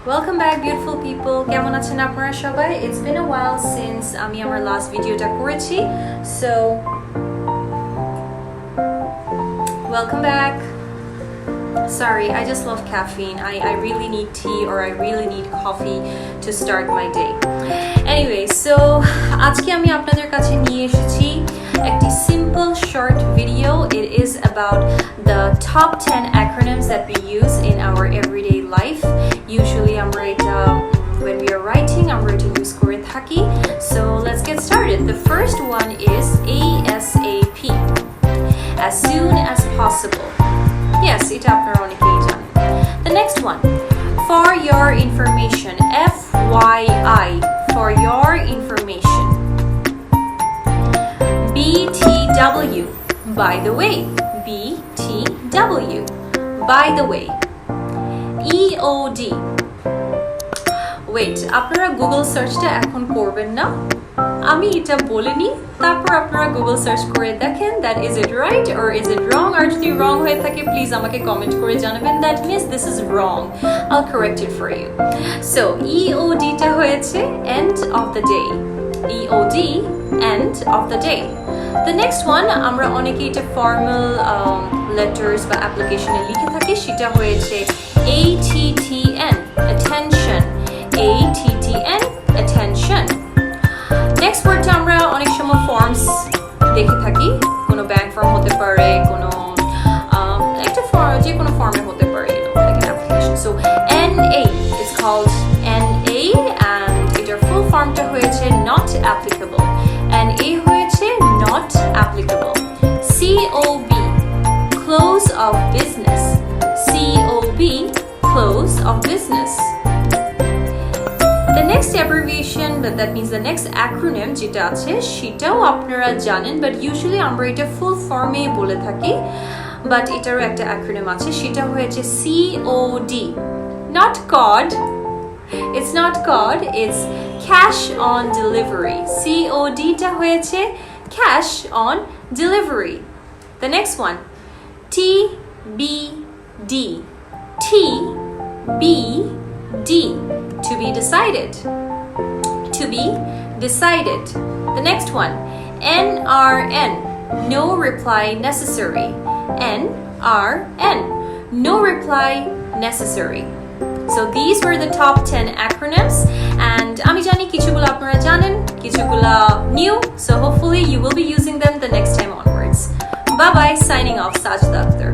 Welcome back beautiful people. কেমন আছেন আপনারা সবাই? It's been a while since আমি আমার last videoটা করেছি. So welcome back. Sorry, I just love caffeine. I really need tea or I really need coffee to start my day. Anyway, so আজকে আমি আপনাদের কাছে নিয়ে এসেছি একটি simple short video. It is about the top 10 acronyms that we use in our everyday life. Usually আমরা এটা when we are writing আমরা এটা use করে থাকি. So let's get started. The first one is ASAP. As soon as possible. Yes, এটা আপনারা অনেকেই জানেন. The next one, for your information. FYI, for your information. BTW, by the way. BTW, by the way. EOD. Wait, আপনারা Google সার্চটা এখন করবেন না? আমি এটা বলিনি, তারপর আপনারা গুগল সার্চ করে দেখেন that is it right or is it wrong? আর যদি wrong হয়ে থাকে প্লিজ আমাকে কমেন্ট করে জানাবেন that means this is wrong. I'll correct it for you. So EOD টা হয়েছে end of the day. EOD, end of the day. The next one, আমরা অনেকে এটা formal letters বা application-এ লিখে থাকি, সেটা হয়েছে ATTN, attention. ATTN, attention. Next wordটা আমরা অনেক সময় forms দেখে থাকি, কোনো ব্যাংক ফর্ম হতে পারে, কোনো একটা ফর্ম যে কোনো ফর্মে হতে পারে, like an application. So NA is called NA and এটার full formটা হয়েছে not applicable. NA হয়েছে not applicable. COB, close of business. COB, close of business. The next abbreviation, that means the next acronym যেটা আছে সেটাও আপনারা জানেন, but usually আমরা এটা full form-এ বলে থাকি, but এটারও একটা acronym আছে, সেটা হয়েছে COD. Not COD. It's not COD, it's cash on delivery. COD টা হয়েছে cash on delivery. The next one, TBD. TBD. To be decided. To be decided. The next one, NRN. No reply necessary. NRN. No reply necessary. So these were the top 10 acronyms and আমি জানি কিছুগুলো আপনারা জানেন, কিছুগুলো new, so hopefully you will be using them the next time onwards. Bye bye, signing off, Sajda Akhtar.